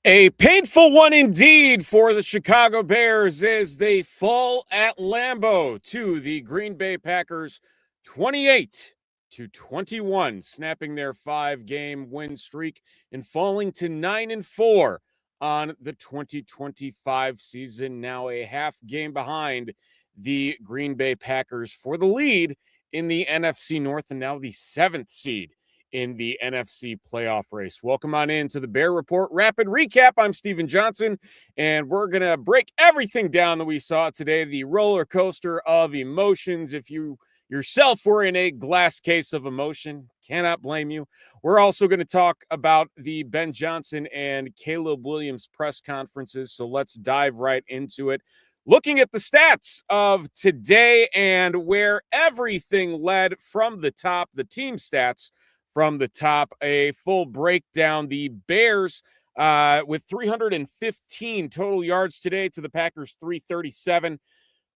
A painful one indeed for the Chicago Bears as they fall at Lambeau to the Green Bay Packers 28-21, snapping their 5-game win streak and falling to 9-4 on the 2025 season. Now a half game behind the Green Bay Packers for the lead in the NFC North and now the 7th seed in the NFC playoff race. Welcome on in to the Bear Report Rapid Recap. I'm Steven Johnson, and we're going to break everything down that we saw today, the roller coaster of emotions. If you yourself were in a glass case of emotion, cannot blame you. We're also going to talk about the Ben Johnson and Caleb Williams press conferences, so let's dive right into it. Looking at the stats of today and where everything led from the top, the team stats from the top, a full breakdown. The Bears with 315 total yards today to the Packers 337.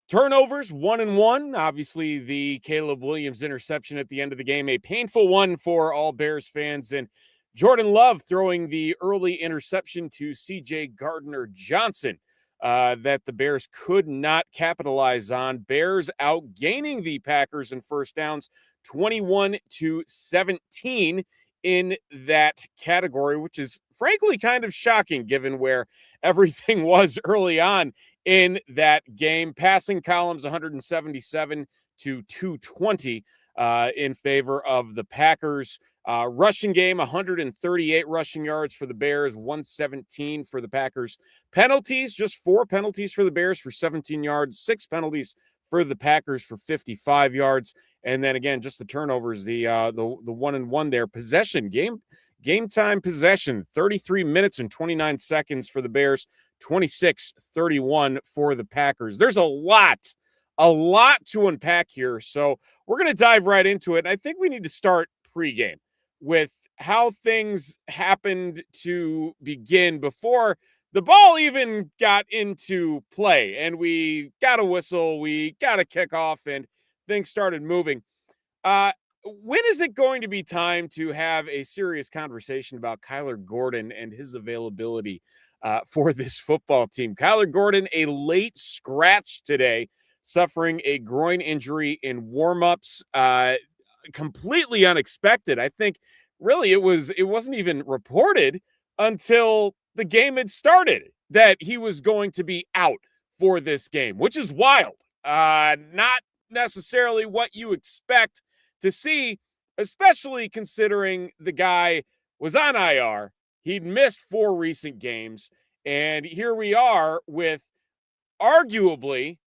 Turnovers 1-1. Obviously, the Caleb Williams interception at the end of the game, a painful one for all Bears fans. And Jordan Love throwing the early interception to C.J. Gardner-Johnson that the Bears could not capitalize on. Bears outgaining the Packers in first downs 21-17 in that category, which is frankly kind of shocking given where everything was early on in that game. Passing columns 177 to 220 in favor of the Packers. Rushing game 138 rushing yards for the Bears, 117 for the Packers. Penalties, just 4 penalties for the Bears for 17 yards, 6 penalties for the Packers for 55 yards. And then again, just the turnovers, the 1-1 there. Possession, game time possession, 33 minutes and 29 seconds for the Bears, 26-31 for the Packers. There's a lot to unpack here. So we're going to dive right into it. And I think we need to start pregame with how things happened to begin before the ball even got into play and we got a whistle, we got a kickoff, and things started moving. When is it going to be time to have a serious conversation about Kyler Gordon and his availability for this football team? Kyler Gordon, a late scratch today, suffering a groin injury in warmups, completely unexpected. I think really it wasn't even reported until the game had started that he was going to be out for this game, which is wild. Not necessarily what you expect to see, especially considering the guy was on IR. He'd missed 4 recent games, and here we are with arguably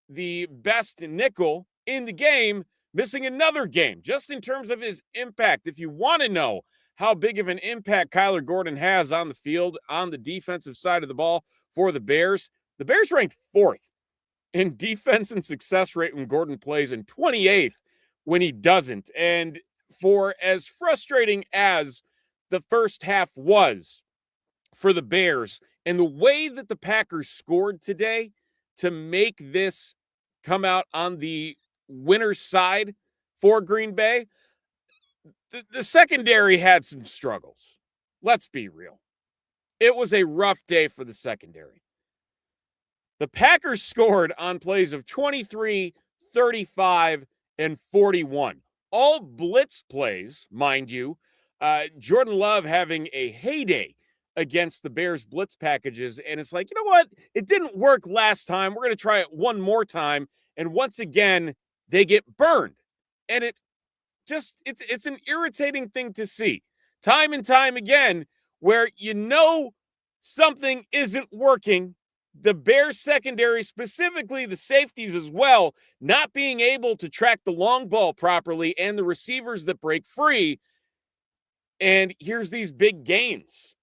the best nickel in the game missing another game, just in terms of his impact. If you want to know how big of an impact Kyler Gordon has on the field, on the defensive side of the ball for the Bears ranked 4th in defense and success rate when Gordon plays and 28th when he doesn't. And for as frustrating as the first half was for the Bears and the way that the Packers scored today to make this come out on the winner's side for Green Bay, the secondary had some struggles. Let's be real. It was a rough day for the secondary. The Packers scored on plays of 23, 35, and 41. All blitz plays, mind you. Jordan Love having a heyday against the Bears blitz packages. And it's like, you know what? It didn't work last time. We're going to try it one more time. And once again, they get burned. And it's an irritating thing to see time and time again where something isn't working. The Bears secondary, specifically the safeties as well, not being able to track the long ball properly and the receivers that break free. And here's these big gains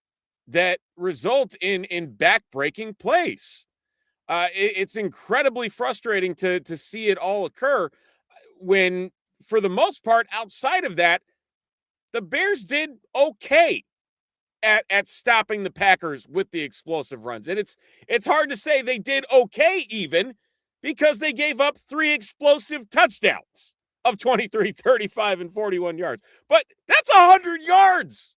that result in back-breaking plays. It's incredibly frustrating to see it all occur when, for the most part, outside of that, the Bears did okay at stopping the Packers with the explosive runs. And it's hard to say they did okay even because they gave up 3 explosive touchdowns of 23, 35, and 41 yards. But that's 100 yards.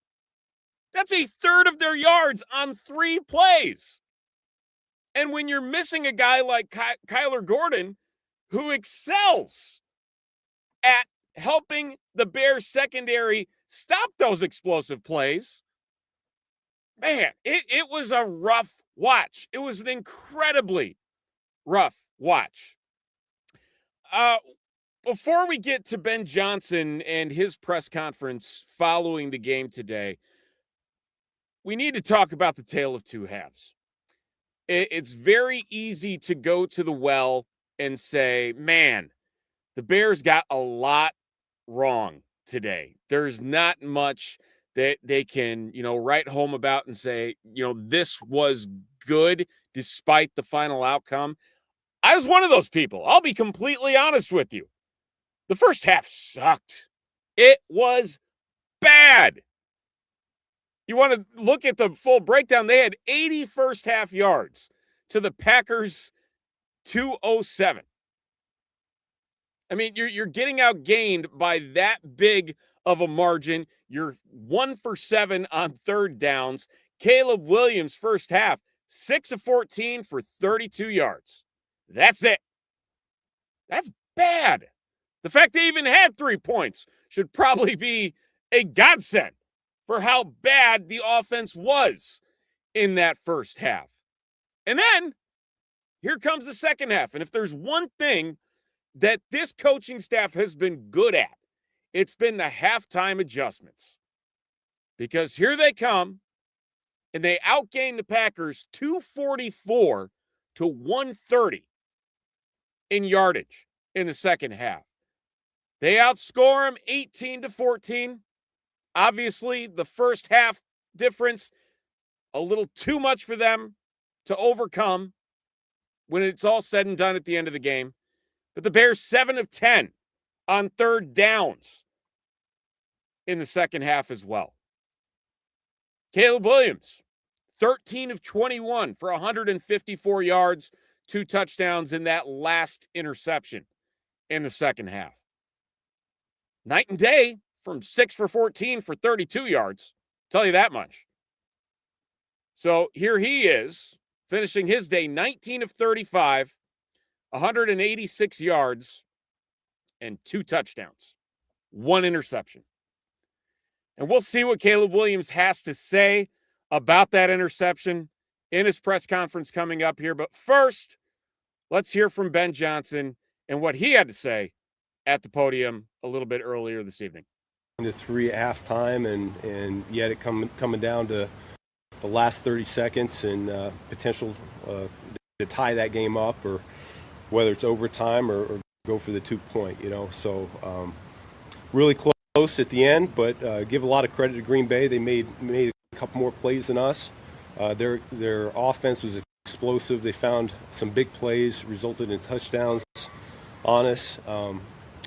That's a third of their yards on 3 plays. And when you're missing a guy like Kyler Gordon, who excels at helping the Bears secondary stop those explosive plays, man, it was a rough watch. It was an incredibly rough watch. Before we get to Ben Johnson and his press conference following the game today, we need to talk about the tale of two halves. It's very easy to go to the well and say, man, the Bears got a lot wrong today. There's not much that they can, write home about and say, this was good despite the final outcome. I was one of those people. I'll be completely honest with you. The first half sucked. It was bad. You want to look at the full breakdown. They had 80 first half yards to the Packers 207. I mean, you're getting outgained by that big of a margin. You're 1 for 7 on third downs. Caleb Williams, first half, 6 of 14 for 32 yards. That's it. That's bad. The fact they even had 3 points should probably be a godsend for how bad the offense was in that first half. And then here comes the second half. And if there's one thing that this coaching staff has been good at, it's been the halftime adjustments. Because here they come, and they outgained the Packers 244 to 130 in yardage in the second half. They outscore them 18 to 14. Obviously, the first half difference, a little too much for them to overcome when it's all said and done at the end of the game. But the Bears 7 of 10 on third downs in the second half as well. Caleb Williams, 13 of 21 for 154 yards, 2 touchdowns in that last interception in the second half. Night and day from 6 for 14 for 32 yards. Tell you that much. So here he is, finishing his day 19 of 35, 186 yards, and 2 touchdowns, 1 interception. And we'll see what Caleb Williams has to say about that interception in his press conference coming up here. But first, let's hear from Ben Johnson and what he had to say at the podium a little bit earlier this evening. To 3 at halftime, and yet it coming down to the last 30 seconds and potential to tie that game up, or whether it's overtime or go for the 2-point, So really close at the end, but give a lot of credit to Green Bay. They made a couple more plays than us. Their offense was explosive. They found some big plays, resulted in touchdowns on us.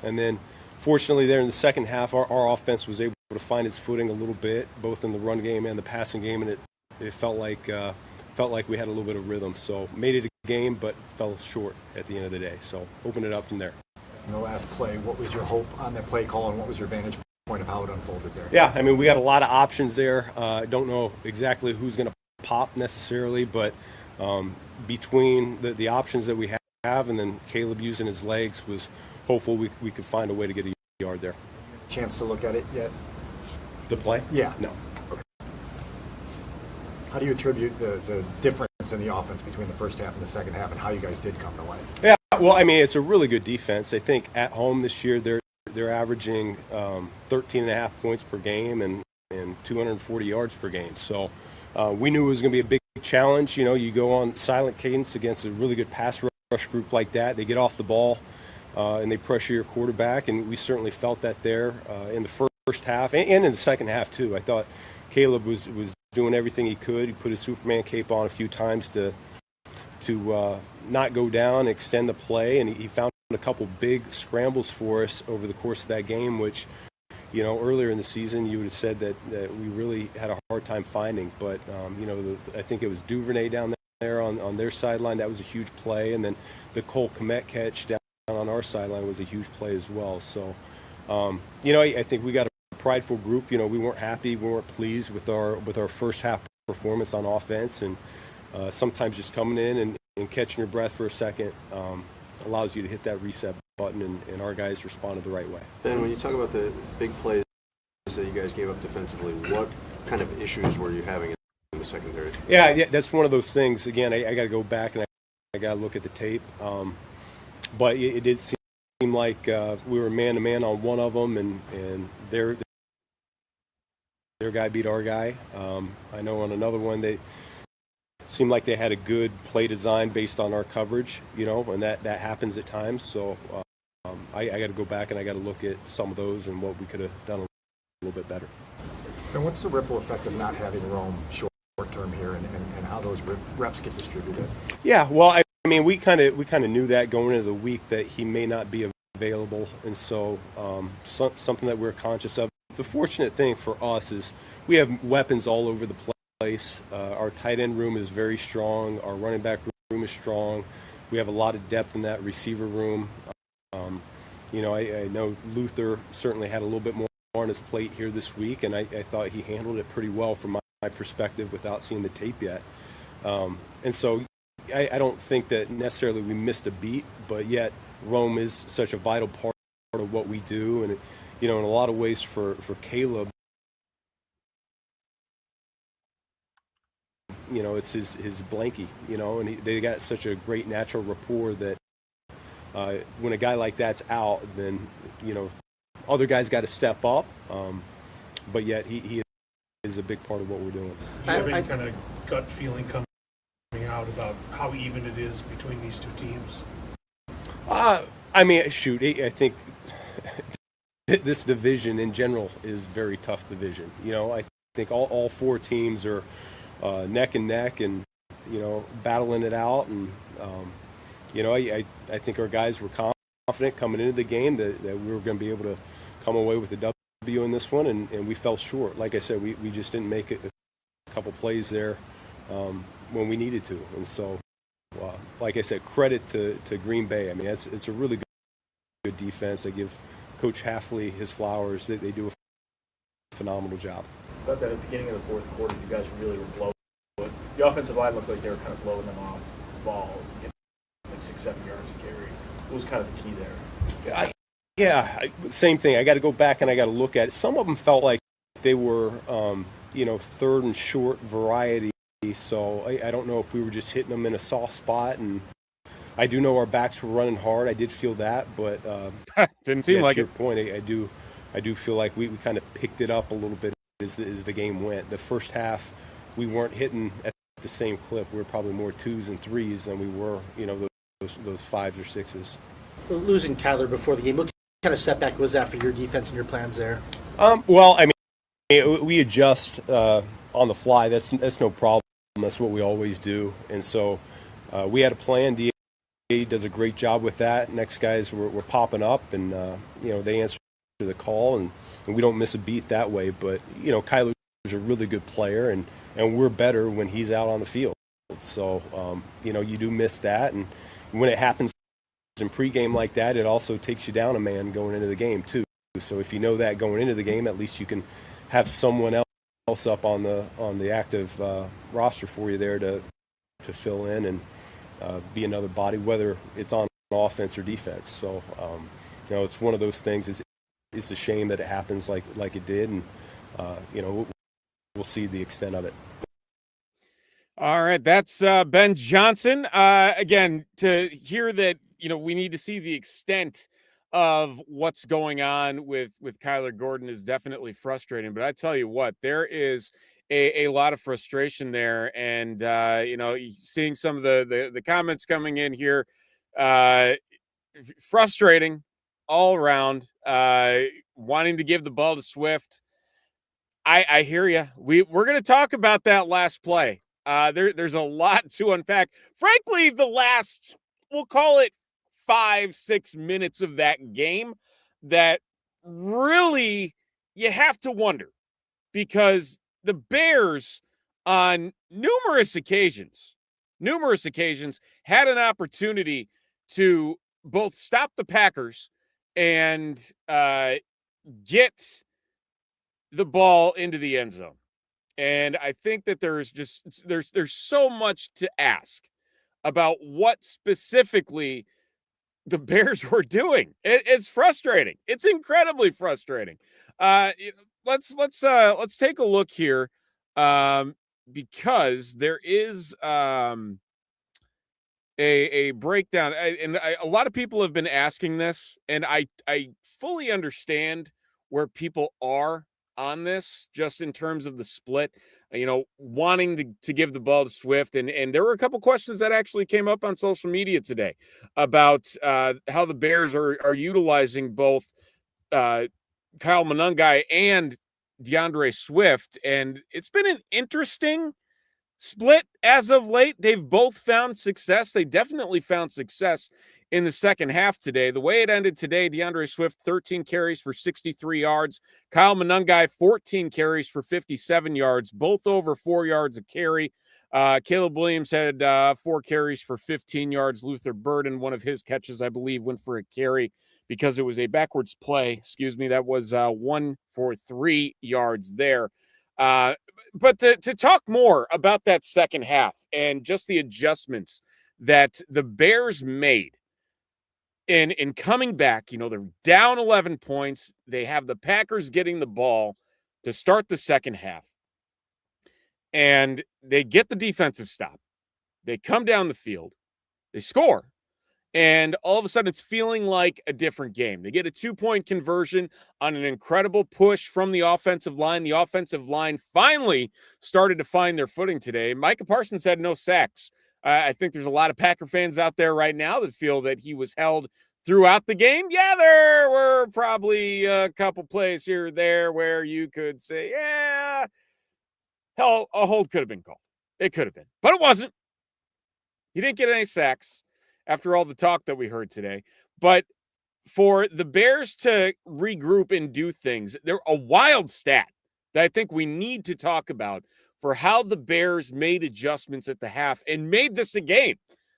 And then, fortunately, there in the second half, our offense was able to find its footing a little bit, both in the run game and the passing game, and it felt like we had a little bit of rhythm. So made it a game, but fell short at the end of the day. So opened it up from there. In the last play, what was your hope on that play call, and what was your vantage point of how it unfolded there? Yeah, I mean, we got a lot of options there. I don't know exactly who's going to pop necessarily, but between the options that we have and then Caleb using his legs, was hopeful we could find a way to get a yard there. Chance to look at it yet? The play? Yeah. No. Okay. How do you attribute the difference in the offense between the first half and the second half, and how you guys did come to life? Yeah, well, I mean, it's a really good defense. I think at home this year they're averaging 13.5 points per game and 240 yards per game. So we knew it was going to be a big challenge. You go on silent cadence against a really good pass rush group like that. They get off the ball and they pressure your quarterback, and we certainly felt that there in the first half and in the second half too. I thought Caleb was doing everything he could. He put his Superman cape on a few times to not go down, extend the play, and he found a couple big scrambles for us over the course of that game, which, earlier in the season you would have said that we really had a hard time finding. But, I think it was Duvernay down there on their sideline. That was a huge play. And then the Cole Kmet catch down on our sideline was a huge play as well. So, I think we got a prideful group. You know, we weren't happy, we weren't pleased with our first half performance on offense, and sometimes just coming in and catching your breath for a second allows you to hit that reset button, and our guys responded the right way. Ben, when you talk about the big plays that you guys gave up defensively, what kind of issues were you having in the secondary? Yeah, that's one of those things. Again, I got to go back and I got to look at the tape. But it did seem like we were man-to-man on one of them, and their guy beat our guy. I know on another one they seemed like they had a good play design based on our coverage, you know, and that happens at times. So I got to go back and I got to look at some of those and what we could have done a little bit better. And what's the ripple effect of not having Rome short term here, and how those reps get distributed? Yeah, well, I mean, we kind of knew that going into the week that he may not be available, and so something that we're conscious of. The fortunate thing for us is we have weapons all over the place. Our tight end room is very strong. Our running back room is strong. We have a lot of depth in that receiver room. You know, I know Luther certainly had a little bit more on his plate here this week, and I thought he handled it pretty well from my perspective without seeing the tape yet. And so I don't think that necessarily we missed a beat, but yet Rome is such a vital part of what we do. And, you know, in a lot of ways for Caleb, you know, it's his blankie, you know, and they got such a great natural rapport that when a guy like that's out, then, you know, other guys got to step up, but yet he is a big part of what we're doing. Do you have any kind of gut feeling coming out about how even it is between these two teams? I mean, shoot, I think this division in general is a very tough division. You know, I think all four teams are neck and neck and, you know, battling it out. And, you know, I think our guys were confident coming into the game that we were going to be able to come away with a W in this one, and we fell short. Like I said, we just didn't make a couple plays there when we needed to. And so, like I said, credit to Green Bay. I mean, it's a really good defense. I give Coach Halfley his flowers. They do a phenomenal job. But at the beginning of the fourth quarter, you guys really were blowing. The offensive line looked like they were kind of blowing them off the ball, getting like 6-7 yards a carry. What was kind of the key there? Same thing. I got to go back and I got to look at it. Some of them felt like they were, you know, third and short variety. So I don't know if we were just hitting them in a soft spot. And I do know our backs were running hard. I did feel that, but didn't seem like to it. your point, I do feel like we kind of picked it up a little bit as the game went. The first half, we weren't hitting at the same clip. We were probably more 2s and 3s than we were, you know, those 5s or 6s. Losing Kyler before the game, what kind of setback was that for your defense and your plans there? Well, I mean, we adjust on the fly. That's no problem. That's what we always do. And so we had a plan. DA does a great job with that. Next guys were popping up, and you know, they answer the call, and we don't miss a beat that way. But you know, Kyler's a really good player, and we're better when he's out on the field. So you know, you do miss that, and when it happens in pregame like that, it also takes you down a man going into the game too. So if you know that going into the game, at least you can have someone else up on the active roster for you there to fill in and be another body, whether it's on offense or defense. So you know, it's one of those things. It's a shame that it happens like it did, and you know, we'll see the extent of it. All right, that's Ben Johnson. Again, to hear that, you know, we need to see the extent of what's going on with Kyler Gordon is definitely frustrating. But I tell you what, there is a lot of frustration there, and you know, seeing some of the comments coming in here, frustrating all around. Wanting to give the ball to Swift. I hear you. We're going to talk about that last play. There's a lot to unpack. Frankly, the last, we'll call it 5-6 minutes of that game, that really you have to wonder, because the Bears on numerous occasions had an opportunity to both stop the Packers and get the ball into the end zone. And I think that there's so much to ask about what specifically the Bears were doing. It's frustrating. It's incredibly frustrating. Let's take a look here, because there is a breakdown, a lot of people have been asking this, and I fully understand where people are on this, just in terms of the split, wanting to give the ball to Swift, and there were a couple questions that actually came up on social media today about how the Bears are utilizing both Kyle Monangai and DeAndre Swift, and it's been an interesting split as of late. They've both found success. They definitely found success in the second half today. The way it ended today, DeAndre Swift, 13 carries for 63 yards. Kyle Monangai, 14 carries for 57 yards, both over 4 yards a carry. Caleb Williams had 4 carries for 15 yards. Luther Burden, one of his catches, I believe, went for a carry because it was a backwards play. Excuse me. That was 1 for 3 yards there. But to talk more about that second half and just the adjustments that the Bears made in coming back, they're down 11 points. They have the Packers getting the ball to start the second half, and they get the defensive stop. They come down the field, they score, and all of a sudden it's feeling like a different game. They get a 2-point conversion on an incredible push from the offensive line. The offensive line finally started to find their footing today. Micah Parsons had no sacks. I think there's a lot of Packer fans out there right now that feel that he was held throughout the game. Yeah, there were probably a couple plays here or there where you could say, yeah, hell, a hold could have been called. It could have been, but it wasn't. He didn't get any sacks after all the talk that we heard today. But for the Bears to regroup and do things, they're a wild stat that I think we need to talk about for how the Bears made adjustments at the half and made this a game.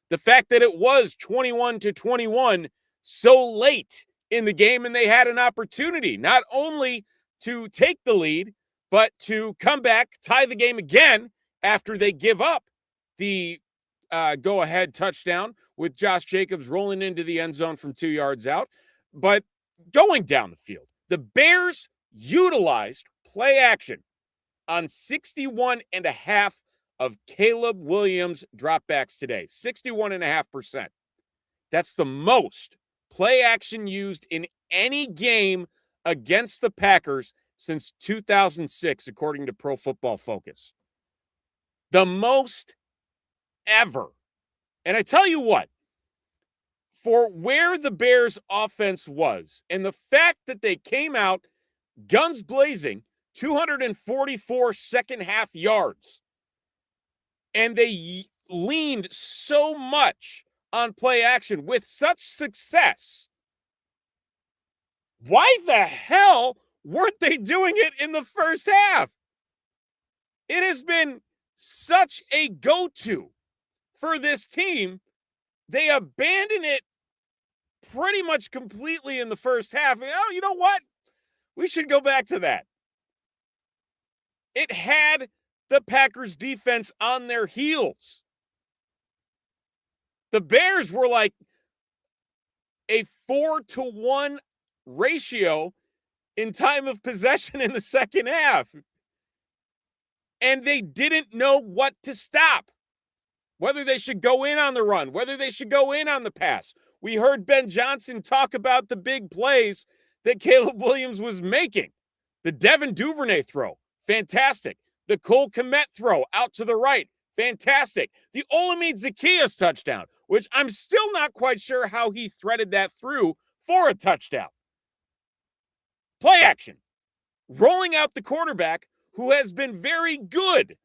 The fact that it was 21-21 so late in the game, and they had an opportunity not only to take the lead, but to come back, tie the game again after they give up the go-ahead touchdown with Josh Jacobs rolling into the end zone from 2 yards out. But going down the field, the Bears utilized play action on 61.5% of Caleb Williams dropbacks today. 61.5%. That's the most play action used in any game against the Packers since 2006, according to Pro Football Focus. The most ever. And I tell you what, for where the Bears offense was and the fact that they came out guns blazing, 244 second half yards, and they leaned so much on play action with such success, why the hell weren't they doing it in the first half? It has been such a go-to for this team. They abandon it pretty much completely in the first half. Oh, you know what? We should go back to that. It had the Packers defense on their heels. The Bears were like a 4-to-1 ratio in time of possession in the second half. And they didn't know what to stop. Whether they should go in on the run, whether they should go in on the pass. We heard Ben Johnson talk about the big plays that Caleb Williams was making. The Devin Duvernay throw, fantastic. The Cole Kmet throw out to the right, fantastic. The Olamide Zaccheaus touchdown, which I'm still not quite sure how he threaded that through for a touchdown. Play action. Rolling out the quarterback who has been very good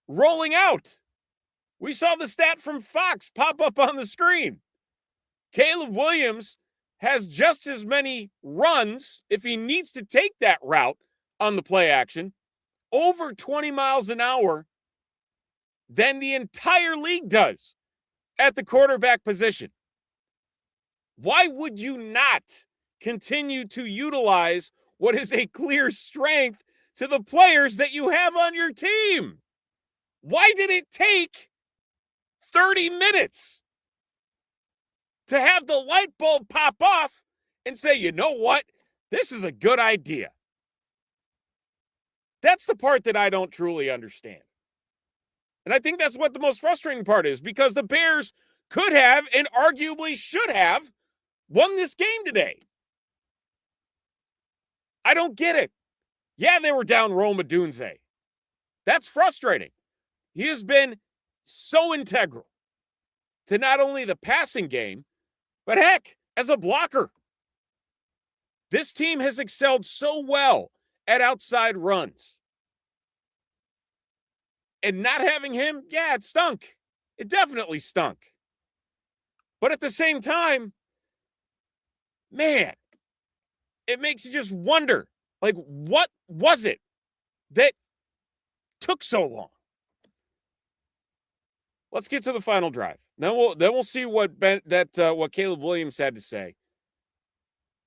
rolling out. We saw the stat from Fox pop up on the screen. Caleb Williams has just as many runs, if he needs to take that route on the play action, over 20 miles an hour than the entire league does at the quarterback position. Why would you not continue to utilize what is a clear strength to the players that you have on your team. Why did it take 30 minutes to have the light bulb pop off and say, you know what? This is a good idea. That's the part that I don't truly understand. And I think that's what the most frustrating part is, because the Bears could have and arguably should have won this game today. I don't get it. Yeah, they were down Rome Odunze. That's frustrating. He has been so integral to not only the passing game, but heck, as a blocker. This team has excelled so well at outside runs. And not having him, yeah, it stunk. It definitely stunk. But at the same time, man, it makes you just wonder, like, what was it that took so long? Let's get to the final drive. Then we'll see what what Caleb Williams had to say.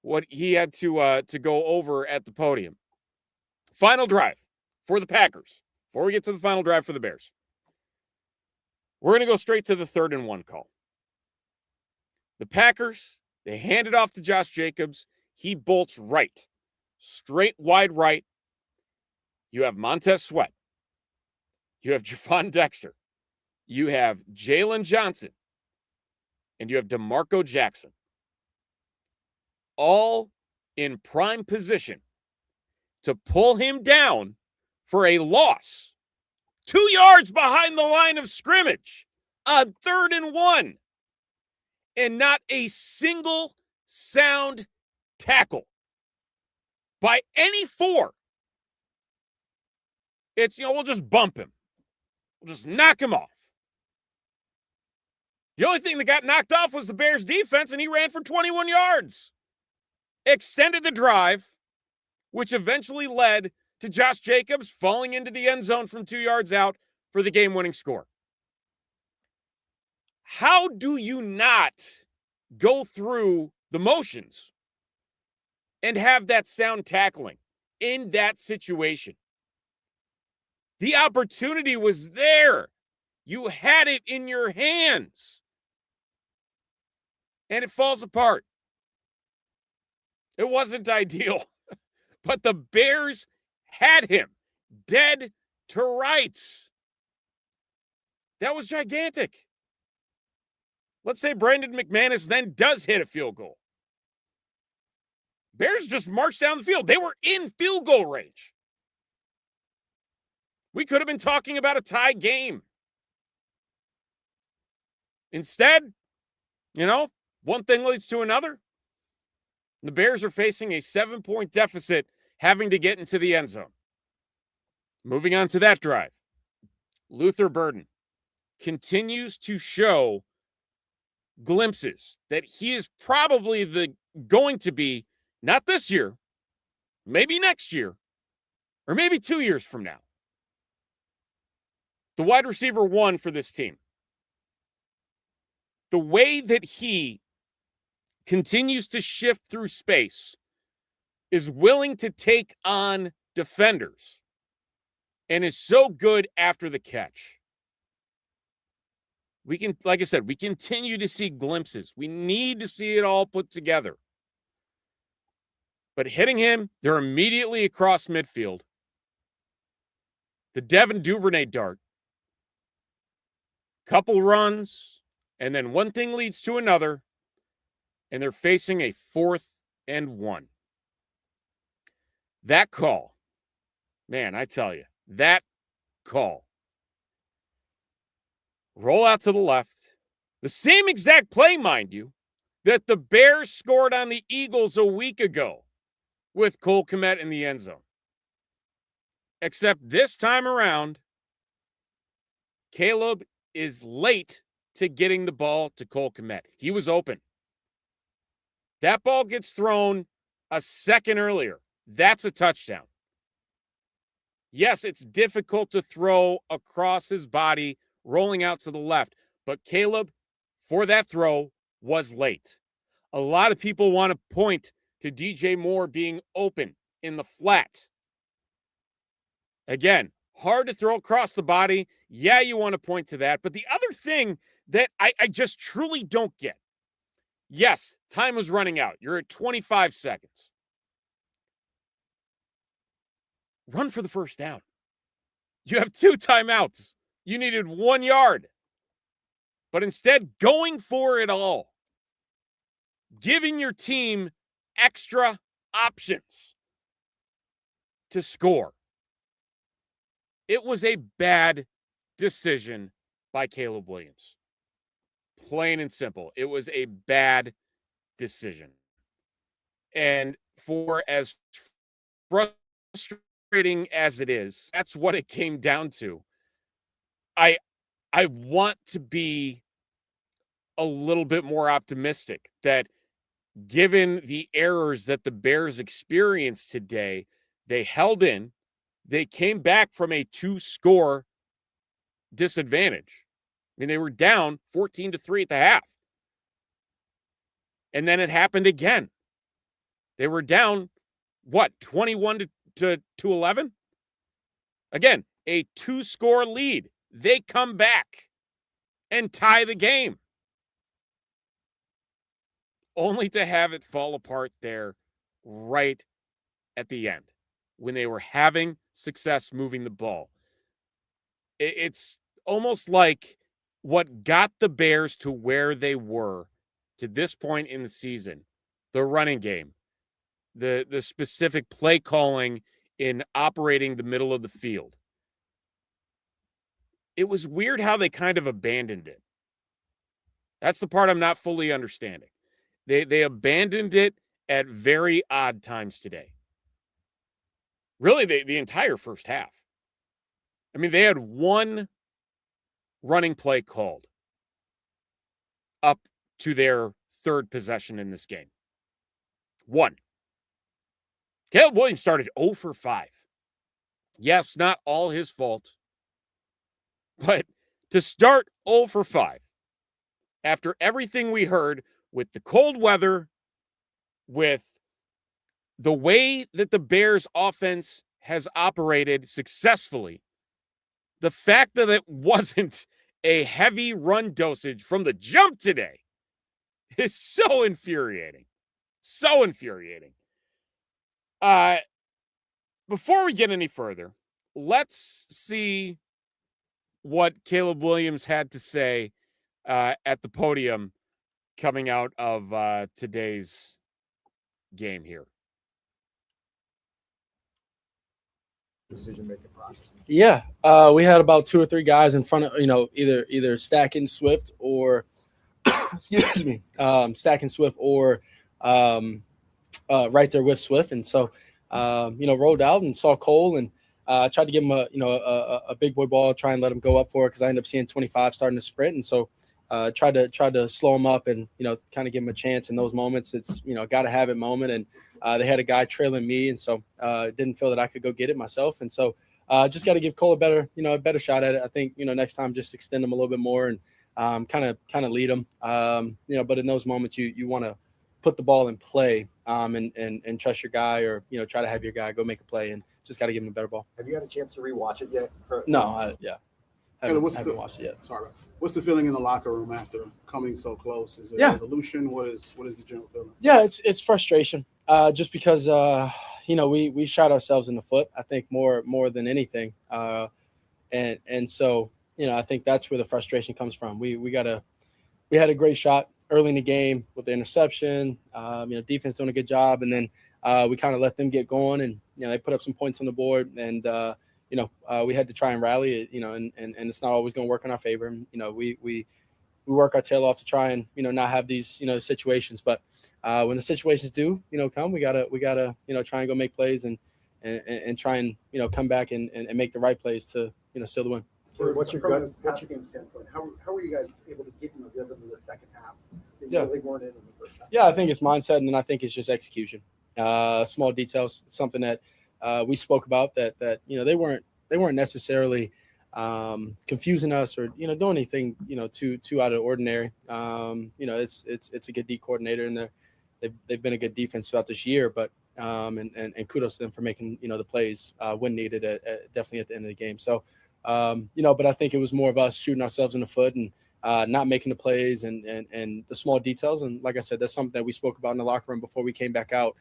What he had to go over at the podium. Final drive for the Packers. Before we get to the final drive for the Bears, we're going to go straight to the 3rd and 1 call. The Packers, they hand it off to Josh Jacobs. He bolts right, straight wide right. You have Montez Sweat. You have Javon Dexter. You have Jalen Johnson. And you have DeMarco Jackson. All in prime position to pull him down for a loss. 2 yards behind the line of scrimmage. A 3rd and 1. And not a single sound tackle by any 4. It's, we'll just bump him. We'll just knock him off. The only thing that got knocked off was the Bears defense, and he ran for 21 yards. Extended the drive, which eventually led to Josh Jacobs falling into the end zone from 2 yards out for the game-winning score. How do you not go through the motions and have that sound tackling in that situation? The opportunity was there. You had it in your hands. And it falls apart. It wasn't ideal, but the Bears had him dead to rights. That was gigantic. Let's say Brandon McManus then does hit a field goal. Bears just marched down the field. They were in field goal range. We could have been talking about a tie game. Instead, one thing leads to another. The Bears are facing a 7-point deficit, having to get into the end zone. Moving on to that drive. Luther Burden continues to show glimpses that he is probably going to be, not this year, maybe next year, or maybe 2 years from now, the wide receiver 1 for this team. The way that he continues to shift through space, is willing to take on defenders, and is so good after the catch. We can, like I said, we continue to see glimpses. We need to see it all put together. But hitting him, they're immediately across midfield. The Devin Duvernay dart. Couple runs, and then one thing leads to another, and they're facing a 4th and 1. That call, man, I tell you, that call. Roll out to the left. The same exact play, mind you, that the Bears scored on the Eagles a week ago with Cole Kmet in the end zone. Except this time around, Caleb is late to getting the ball to Cole Kmet. He was open. That ball gets thrown a second earlier. That's a touchdown. Yes, it's difficult to throw across his body, rolling out to the left. But Caleb, for that throw, was late. A lot of people want to point to DJ Moore being open in the flat. Again, hard to throw across the body. Yeah, you want to point to that. But the other thing that I just truly don't get, yes, time was running out. You're at 25 seconds. Run for the first down. You have 2 timeouts. You needed 1 yard. But instead, going for it all, giving your team extra options to score. It was a bad decision by Caleb Williams. Plain and simple. It was a bad decision. And for as frustrating as it is, that's what it came down to. I want to be a little bit more optimistic that given the errors that the Bears experienced today, they held in, they came back from a 2-score disadvantage. I mean, they were down 14-3 at the half. And then it happened again. They were down, 21 to 11? Again, a 2-score lead. They come back and tie the game, only to have it fall apart there right at the end when they were having success moving the ball. It's almost like what got the Bears to where they were to this point in the season, the running game, the specific play calling in operating the middle of the field. It was weird how they kind of abandoned it. That's the part I'm not fully understanding. They abandoned it at very odd times today. Really, the entire first half. I mean, they had 1 running play called up to their 3rd possession in this game. 1. Caleb Williams started 0 for 5. Yes, not all his fault. But to start 0 for 5, after everything we heard with the cold weather, with the way that the Bears offense has operated successfully, the fact that it wasn't a heavy run dosage from the jump today is so infuriating. So infuriating. Before we get any further, let's see what Caleb Williams had to say at the podium coming out of today's game here. Decision-making process. Yeah, we had about 2 or 3 guys in front of, either stacking Swift or excuse me, stacking Swift or right there with Swift, and so rolled out and saw Cole and tried to give him a big boy ball, try and let him go up for it because I ended up seeing 25 starting to sprint, and so tried to slow him up and kind of give him a chance in those moments. It's got to have it moment, and they had a guy trailing me, and so didn't feel that I could go get it myself, and so just got to give Cole a better shot at it. I think next time just extend him a little bit more and kind of lead him. But in those moments you want to put the ball in play and trust your guy, or try to have your guy go make a play, and just got to give him a better ball. Have you had a chance to rewatch it yet? No, haven't watched it yet. Sorry. What's the feeling in the locker room after coming so close? Is it resolution? What is the general feeling? Yeah, it's frustration. Just because we shot ourselves in the foot, I think more than anything. And so I think that's where the frustration comes from. We had a great shot early in the game with the interception. Defense doing a good job, and then we kind of let them get going, and they put up some points on the board, and we had to try and rally it, and it's not always going to work in our favor. And, we work our tail off to try and, not have these, situations. But when the situations do, come, we gotta, try and go make plays and try and, come back and make the right plays to, seal the win. What's your gut? Game standpoint? How were you guys able to get in the rhythm in the second half? Yeah. Really weren't in the first half. Yeah, I think it's mindset, and then I think it's just execution. Small details. It's something that we spoke about that they weren't necessarily confusing us or doing anything too out of the ordinary. It's a good D coordinator, and they've been a good defense throughout this year, but And kudos to them for making the plays when needed, definitely at the end of the game. So but I think it was more of us shooting ourselves in the foot and not making the plays and the small details. And like I said, that's something that we spoke about in the locker room before we came back out.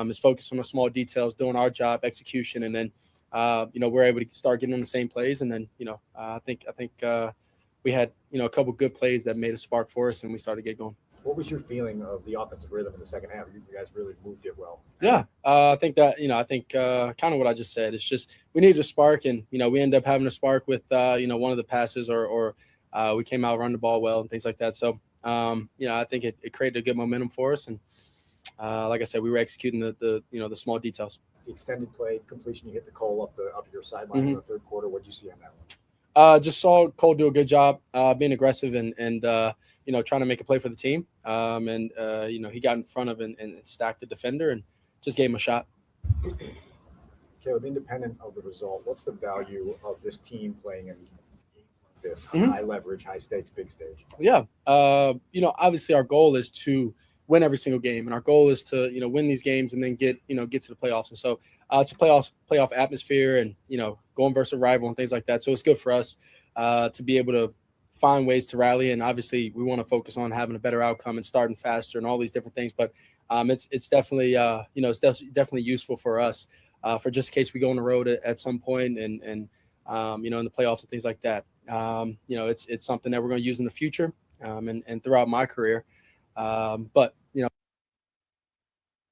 Is focus on the small details, doing our job, execution, and then we're able to start getting on the same plays. And then I think we had a couple good plays that made a spark for us, and we started to get going. What was your feeling of the offensive rhythm in the second half? You guys really moved it well. Yeah, I think that kind of what I just said. It's just we needed a spark, and we ended up having a spark with one of the passes, or we came out run the ball well and things like that. So I think it created a good momentum for us, and like I said, we were executing the small details. The extended play completion, you hit the Cole up your sideline in the third quarter. What did you see on that one? Just saw Cole do a good job being aggressive and trying to make a play for the team. He got in front of and stacked the defender and just gave him a shot. Caleb, independent of the result, what's the value of this team playing in this high leverage, high stakes, big stage? Yeah. Obviously our goal is to win every single game, and our goal is to win these games and then get to the playoffs. And so it's a playoff atmosphere, and going versus a rival and things like that. So it's good for us to be able to find ways to rally, and obviously we want to focus on having a better outcome and starting faster and all these different things. But it's definitely definitely useful for us for just in case we go on the road at some point and in the playoffs and things like that. It's something that we're going to use in the future and throughout my career. But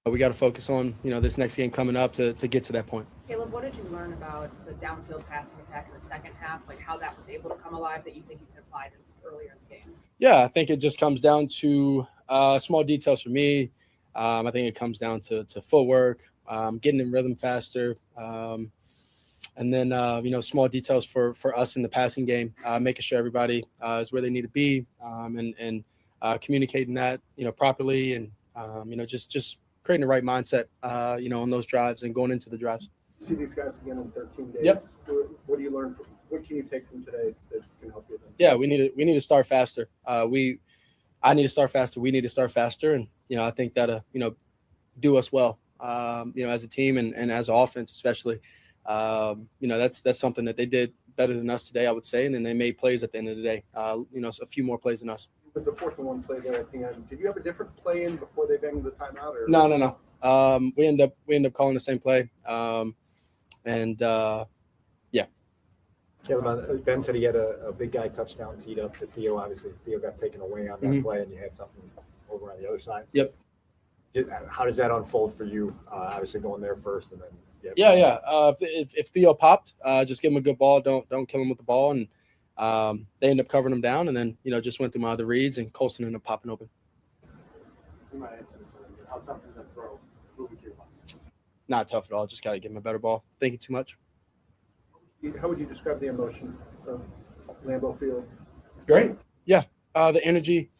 we got to focus on this next game coming up to get to that point. Caleb, what did you learn about the downfield passing attack in the second half? Like how that was able to come alive that you think you can apply earlier in the game? Yeah, I think it just comes down to small details for me. I think it comes down to footwork, getting in rhythm faster, and then small details for us in the passing game, making sure everybody is where they need to be, and communicating that properly, and just creating the right mindset on those drives and going into the drives. See these guys again in 13 days. Yep. What do you learn? What can you take from today that can help you? Yeah, we need to start faster. I need to start faster. We need to start faster, and I think that do us well. As a team and as an offense, especially. That's something that they did better than us today, I would say, and then they made plays at the end of the day. A few more plays than us. With the 4th-and-1 play there at the end, did you have a different play in before they banged the timeout? Or? No. We end up calling the same play, yeah. Caleb, Ben said he had a big guy touchdown teed up to Theo. Obviously, Theo got taken away on that play, and you had something over on the other side. Yep. How does that unfold for you? Obviously, going there first, and then yeah. If Theo popped, just give him a good ball. Don't kill him with the ball, and they end up covering him down, and then just went through my other reads, and Colston ended up popping open. You might answer this, but how tough is that throw moving to your line? Not tough at all. Just got to give him a better ball. Thinking too much. How would you describe the emotion of Lambeau Field? Great. Yeah. The energy.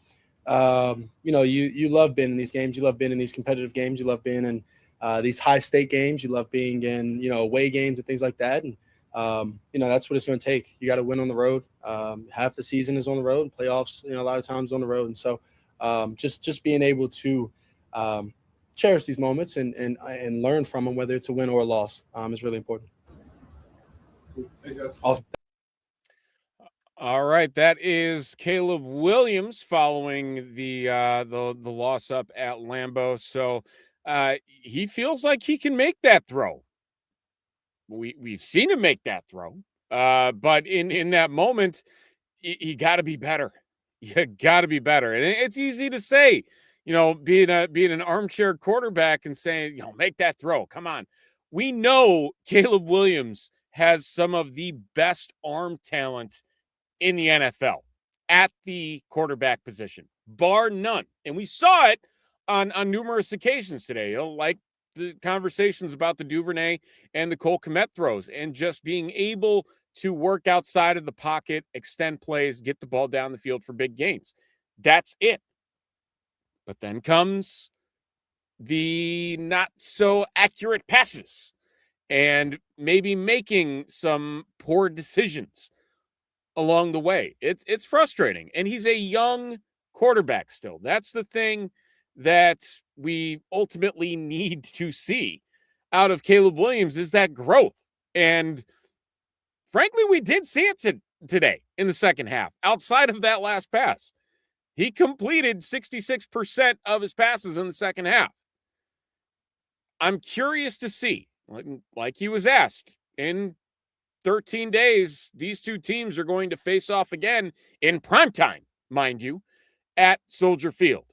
You love being in these games. You love being in these competitive games. You love being in these high-stake games. You love being in away games and things like that. And that's what it's going to take. You got to win on the road. Half the season is on the road. Playoffs, a lot of times on the road. And so just being able to cherish these moments and learn from them, whether it's a win or a loss, is really important. Awesome. All right, that is Caleb Williams following the loss up at Lambeau. So he feels like he can make that throw. We've seen him make that throw, but in that moment, you got to be better. You got to be better, and it's easy to say, being an armchair quarterback and saying, make that throw. Come on, we know Caleb Williams has some of the best arm talent in the NFL at the quarterback position, bar none. And we saw it on numerous occasions today, like the conversations about the Duvernay and the Cole Kmet throws, and just being able to work outside of the pocket, extend plays, get the ball down the field for big gains. That's it. But then comes the not so accurate passes and maybe making some poor decisions along the way. It's frustrating. And he's a young quarterback still. That's the thing that we ultimately need to see out of Caleb Williams is that growth. And frankly, we did see it today in the second half. Outside of that last pass, he completed 66% of his passes in the second half. I'm curious to see, like he was asked, in 13 days, these two teams are going to face off again in primetime, mind you, at Soldier Field.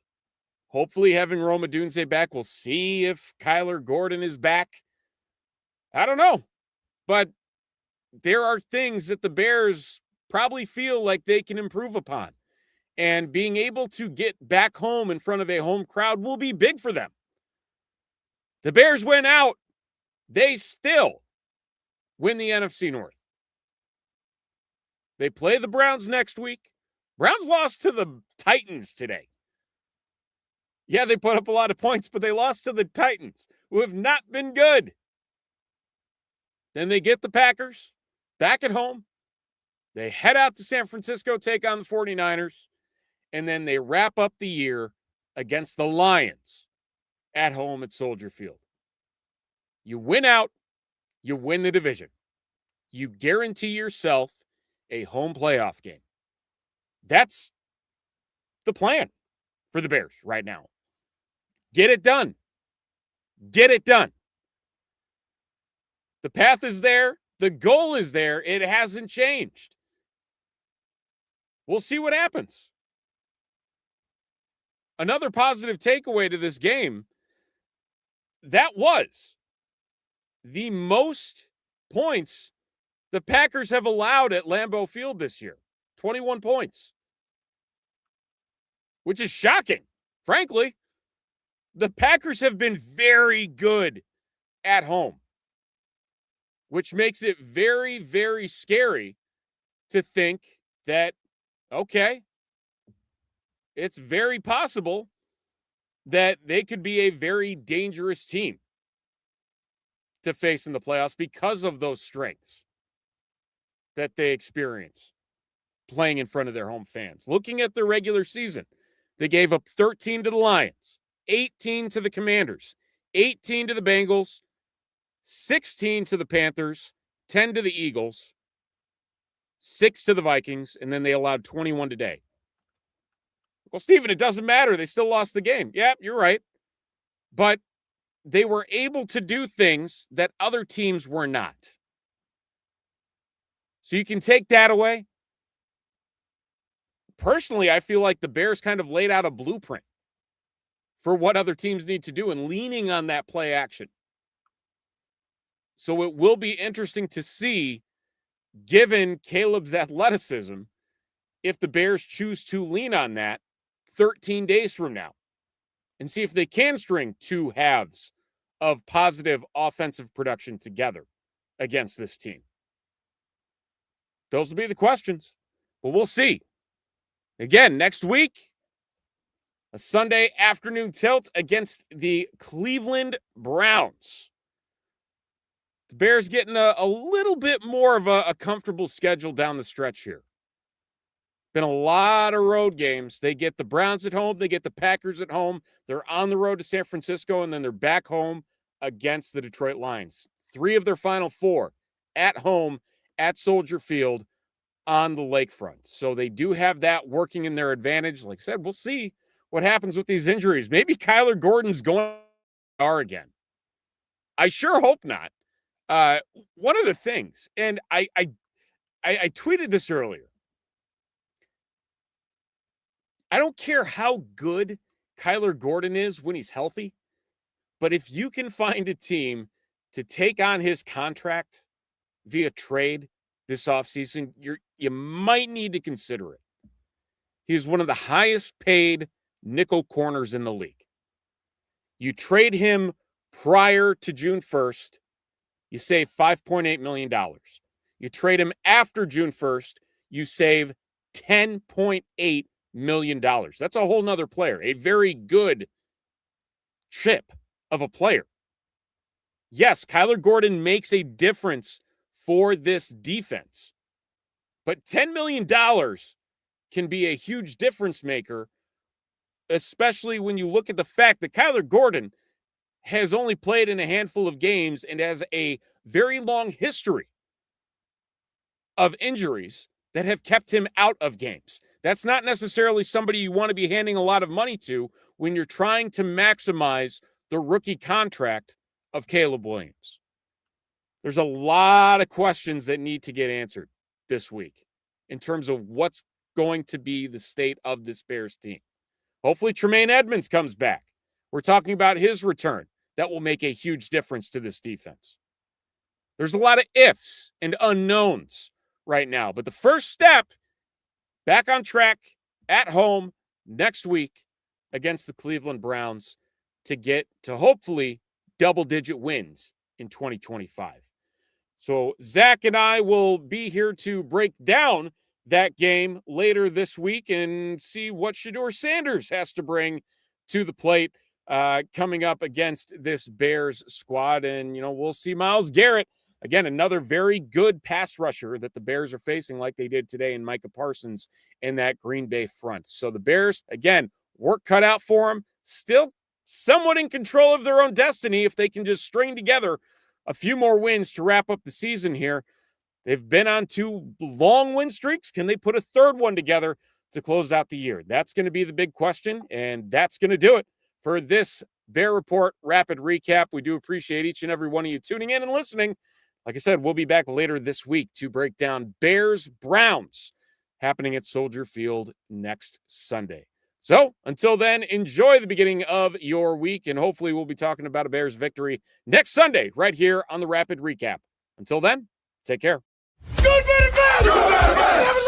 Hopefully, having Roma Dunze back, we'll see if Kyler Gordon is back. I don't know. But there are things that the Bears probably feel like they can improve upon. And being able to get back home in front of a home crowd will be big for them. The Bears went out. They still win the NFC North. They play the Browns next week. Browns lost to the Titans today. Yeah, they put up a lot of points, but they lost to the Titans, who have not been good. Then they get the Packers back at home. They head out to San Francisco, take on the 49ers, and then they wrap up the year against the Lions at home at Soldier Field. You win out, you win the division. You guarantee yourself a home playoff game. That's the plan for the Bears right now. Get it done. Get it done. The path is there. The goal is there. It hasn't changed. We'll see what happens. Another positive takeaway to this game, that was the most points the Packers have allowed at Lambeau Field this year. 21 points. Which is shocking, frankly. The Packers have been very good at home, which makes it very, very scary to think that, okay, it's very possible that they could be a very dangerous team to face in the playoffs because of those strengths that they experience playing in front of their home fans. Looking at their regular season, they gave up 13 to the Lions, 18 to the Commanders, 18 to the Bengals, 16 to the Panthers, 10 to the Eagles, 6 to the Vikings, and then they allowed 21 today. Well, Steven, it doesn't matter. They still lost the game. Yeah, you're right. But they were able to do things that other teams were not. So you can take that away. Personally, I feel like the Bears kind of laid out a blueprint for what other teams need to do and leaning on that play action. So it will be interesting to see, given Caleb's athleticism, if the Bears choose to lean on that 13 days from now and see if they can string two halves of positive offensive production together against this team. Those will be the questions, but we'll see. Again, next week, a Sunday afternoon tilt against the Cleveland Browns. The Bears getting a little bit more of a comfortable schedule down the stretch here. Been a lot of road games. They get the Browns at home. They get the Packers at home. They're on the road to San Francisco, and then they're back home against the Detroit Lions. 3 of their final 4 at home at Soldier Field on the lakefront. So they do have that working in their advantage. Like I said, we'll see what happens with these injuries. Maybe Kyler Gordon's going again. I sure hope not. One of the things, and I tweeted this earlier. I don't care how good Kyler Gordon is when he's healthy, but if you can find a team to take on his contract via trade this offseason, you might need to consider it. He's one of the highest paid nickel corners in the league. You trade him prior to June 1st, you save $5.8 million. You trade him after June 1st, you save $10.8 million. That's a whole nother player, a very good chip of a player. Yes, Kyler Gordon makes a difference for this defense, but $10 million can be a huge difference maker especially when you look at the fact that Kyler Gordon has only played in a handful of games and has a very long history of injuries that have kept him out of games. That's not necessarily somebody you want to be handing a lot of money to when you're trying to maximize the rookie contract of Caleb Williams. There's a lot of questions that need to get answered this week in terms of what's going to be the state of this Bears team. Hopefully Tremaine Edmonds comes back. We're talking about his return. That will make a huge difference to this defense. There's a lot of ifs and unknowns right now, but the first step, back on track at home next week against the Cleveland Browns to get to hopefully double-digit wins in 2025. So Zach and I will be here to break down that game later this week and see what Shedeur Sanders has to bring to the plate coming up against this Bears squad. And, we'll see Myles Garrett. Again, another very good pass rusher that the Bears are facing like they did today in Micah Parsons in that Green Bay front. So the Bears, again, work cut out for them. Still somewhat in control of their own destiny if they can just string together a few more wins to wrap up the season here. They've been on 2 long win streaks. Can they put a third one together to close out the year? That's going to be the big question, and that's going to do it for this Bear Report Rapid Recap. We do appreciate each and every one of you tuning in and listening. Like I said, we'll be back later this week to break down Bears-Browns happening at Soldier Field next Sunday. So until then, enjoy the beginning of your week, and hopefully we'll be talking about a Bears victory next Sunday right here on the Rapid Recap. Until then, take care. Good, better, bad!